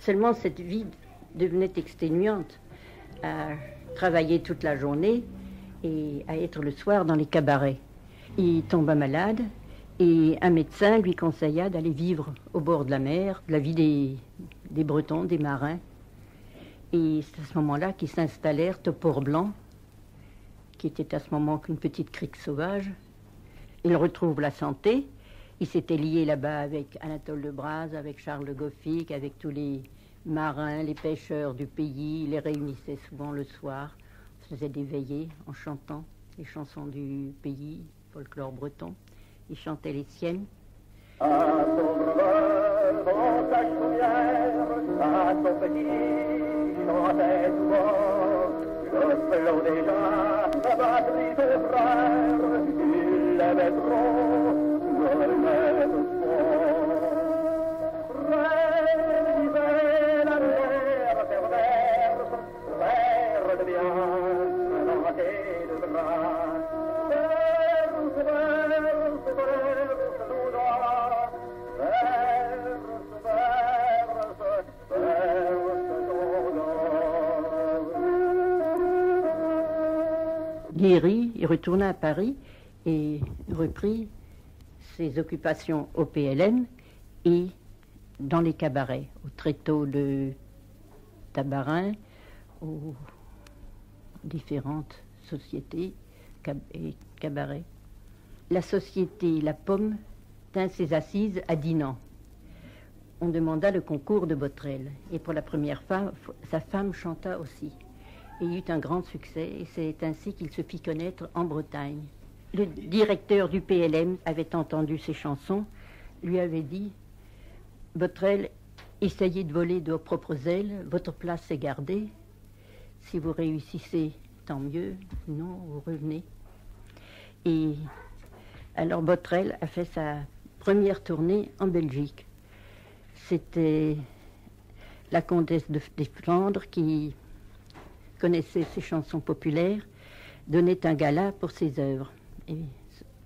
Seulement, cette vie devenait exténuante, à travailler toute la journée et à être le soir dans les cabarets. Il tomba malade et un médecin lui conseilla d'aller vivre au bord de la mer, la vie des Bretons, des marins. Et c'est à ce moment-là qu'ils s'installèrent au Port-Blanc, qui était à ce moment qu'une petite crique sauvage. Il retrouve la santé. Il s'était lié là-bas avec Anatole de Braz, avec Charles de Goffic, avec tous les marins, les pêcheurs du pays. Il les réunissait souvent le soir. On faisait des veillées en chantant les chansons du pays, folklore breton. Il chantait les siennes. À son breveur, dans sa chaumière, à son petit, chantait souvent. Le flot déjà, la batterie de frères, il l'aimait trop, le même fond. Rêvait la mer perverse, vers de bien, planté de bras. Verse, verse, verse, nous doit, verse, verse, verse, nous doit. Guéri, il retourna à Paris et reprit ses occupations au PLM et dans les cabarets, au tréteau de Tabarin, aux différentes sociétés et cabarets. La société La Pomme tint ses assises à Dinan. On demanda le concours de Botrel et pour la première fois, sa femme chanta aussi. Et il eut un grand succès et c'est ainsi qu'il se fit connaître en Bretagne. Le directeur du PLM avait entendu ses chansons, lui avait dit « Botrel, essayez de voler de vos propres ailes, votre place est gardée. Si vous réussissez, tant mieux, sinon vous revenez. » Et alors Botrel a fait sa première tournée en Belgique. C'était la comtesse des Flandres qui connaissait ses chansons populaires, donnait un gala pour ses œuvres. Et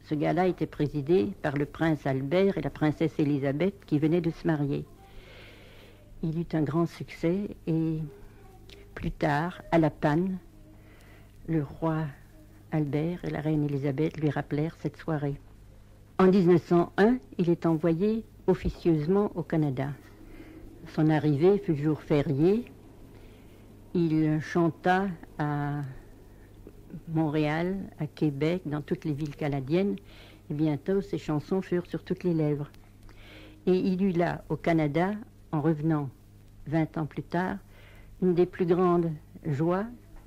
ce gala était présidé par le prince Albert et la princesse Élisabeth qui venaient de se marier. Il eut un grand succès et plus tard, à La Panne, le roi Albert et la reine Élisabeth lui rappelèrent cette soirée. En 1901, il est envoyé officieusement au Canada. Son arrivée fut jour férié. Il chanta à Montréal, à Québec, dans toutes les villes canadiennes, et bientôt ses chansons furent sur toutes les lèvres. Et il eut là, au Canada, en revenant 20 ans plus tard, une des plus grandes joies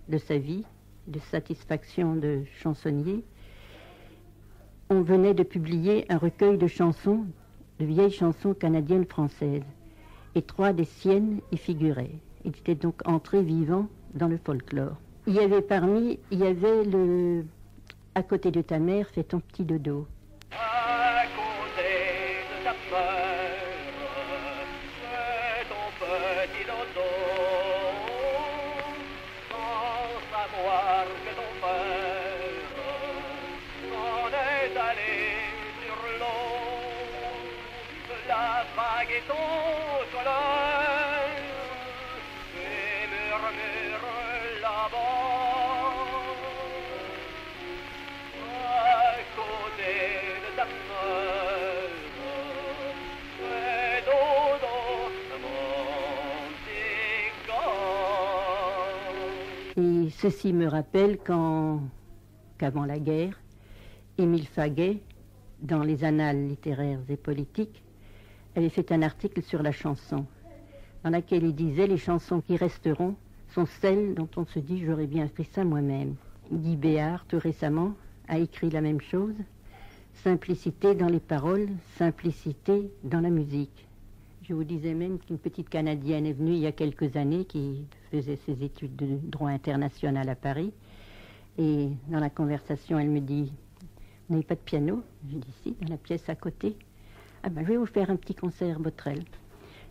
de sa vie, de satisfaction de chansonnier. On venait de publier un recueil de chansons, de vieilles chansons canadiennes françaises, et 3 des siennes y figuraient. Il était donc entré vivant dans le folklore. Il y avait le « À côté de ta mère, fais ton petit dodo ». À côté de ta mère, fais ton petit dodo, sans savoir que ton père s'en est allé sur l'eau. La vague est ton colère et murmure là-bas. À côté de ta mère, fais dodo, mon petit gars. Et ceci me rappelle qu'avant la guerre, Émile Faguet, dans les Annales littéraires et politiques, avait fait un article sur la chanson, dans laquelle il disait « Les chansons qui resteront sont celles dont on se dit « j'aurais bien fait ça moi-même ». Guy Béard, tout récemment, a écrit la même chose. Simplicité dans les paroles, simplicité dans la musique. Je vous disais même qu'une petite Canadienne est venue il y a quelques années qui faisait ses études de droit international à Paris. Et dans la conversation, elle me dit « Vous n'avez pas de piano ?» Je dis « Si, dans la pièce à côté. » « Ah ben, je vais vous faire un petit concert Botrel. »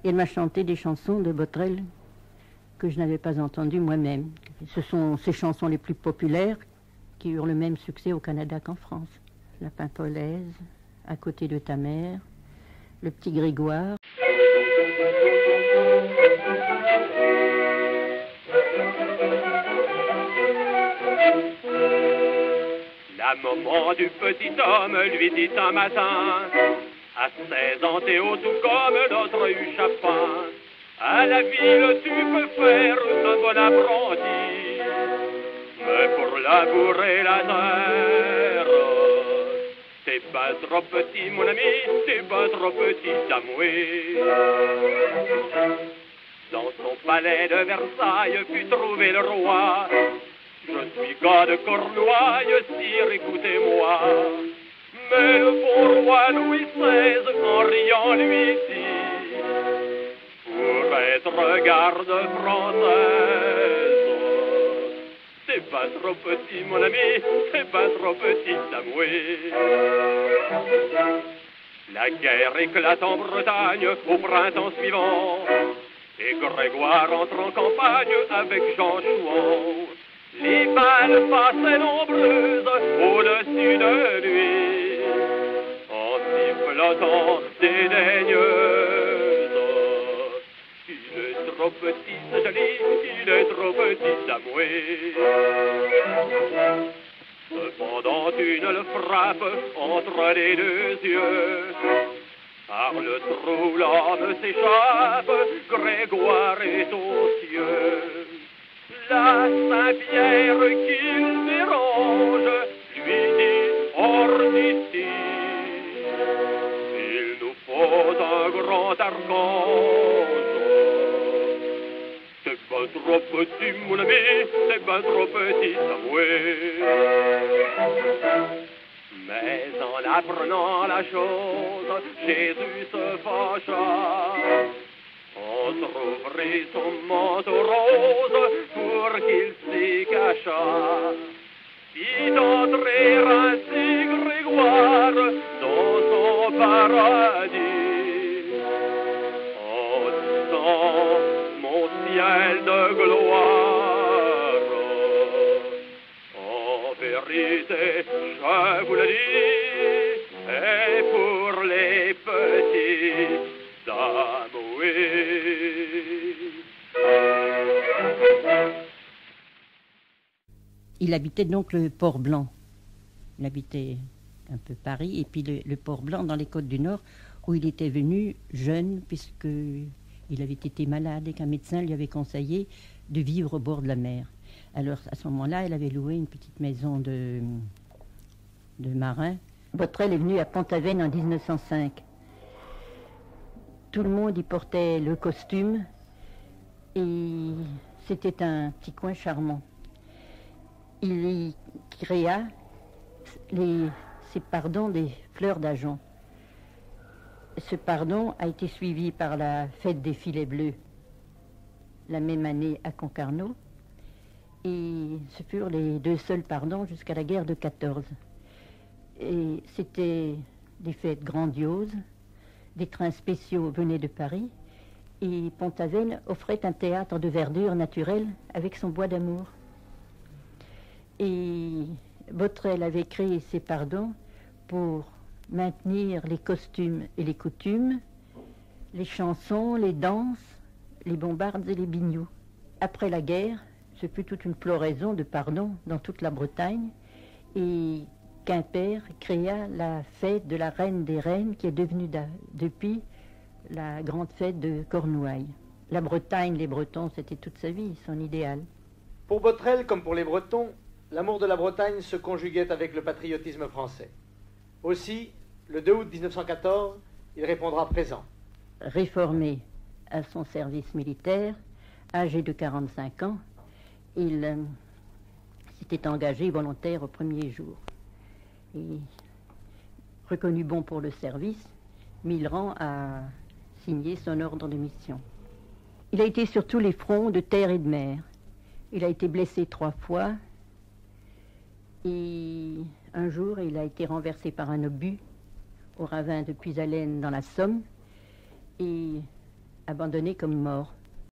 Et elle m'a chanté des chansons de Botrel que je n'avais pas entendues moi-même. Ce sont ces chansons les plus populaires qui eurent le même succès au Canada qu'en France. La Pimpolaise, À côté de ta mère, Le Petit Grégoire. moment du petit homme lui dit un matin: à 16 ans, Théo, tout comme notre Huchapin, à la ville, tu peux faire un bon apprenti, mais pour labourer la terre, t'es pas trop petit, mon ami, t'es pas trop petit, Samoué. Dans son palais de Versailles fut trouvé le roi. Je suis gars de Cornouailles, sire, écoutez-moi. Mais le bon roi Louis XVI, en riant, lui dit: pour être garde française, c'est pas trop petit, mon ami, c'est pas trop petit, Samoué. La guerre éclate en Bretagne au printemps suivant, et Grégoire entre en campagne avec Jean Chouan. Les balles passaient nombreuses au-dessus de lui, en sifflotant dédaigneuse. Il est trop petit, ce joli, il est trop petit, Samoué. Cependant une le frappe entre les deux yeux. Par le trou l'homme s'échappe, Grégoire est aux cieux. La Saint-Pierre qu'il dérange lui dit: hors d'ici, il nous faut un grand archange. C'est pas trop petit, mon ami, c'est pas trop petit, Samoué. Mais en apprenant la chose, Jésus se fâcha, entr'ouvrit son manteau rose pour qu'il s'y cachât, fit entrer ainsi Grégoire dans son paradis, en disant: mon ciel de gloire, en vérité, je vous le dis, et pour les petits Samoué. Il habitait donc le Port-Blanc. Il habitait un peu Paris, et puis le Port-Blanc dans les Côtes du Nord, où il était venu jeune, puisqu'il avait été malade et qu'un médecin lui avait conseillé de vivre au bord de la mer. Alors, à ce moment-là, elle avait loué une petite maison de marin. Botrel est venu à Pont-Aven en 1905. Tout le monde y portait le costume et c'était un petit coin charmant. Il y créa ces pardons des fleurs d'ajonc. Ce pardon a été suivi par la fête des filets bleus la même année à Concarneau. Et ce furent les deux seuls pardons jusqu'à la guerre de 14. Et c'était des fêtes grandioses, des trains spéciaux venaient de Paris, et Pont-Aven offrait un théâtre de verdure naturelle avec son bois d'amour. Et Botrel avait créé ces pardons pour maintenir les costumes et les coutumes, les chansons, les danses, les bombardes et les binious. Après la guerre, ce fut toute une floraison de pardons dans toute la Bretagne, et Quimper créa la fête de la Reine des Reines, qui est devenue depuis la grande fête de Cornouailles. La Bretagne, les Bretons, c'était toute sa vie, son idéal. Pour Botrel, comme pour les Bretons, l'amour de la Bretagne se conjuguait avec le patriotisme français. Aussi, le 2 août 1914, il répondra présent. Réformé à son service militaire, âgé de 45 ans, il s'était engagé volontaire au premier jour. Et reconnu bon pour le service, Millerand a signé son ordre de mission. Il a été sur tous les fronts de terre et de mer. Il a été blessé 3 fois. Et un jour, il a été renversé par un obus au ravin de Puisalène dans la Somme et abandonné comme mort.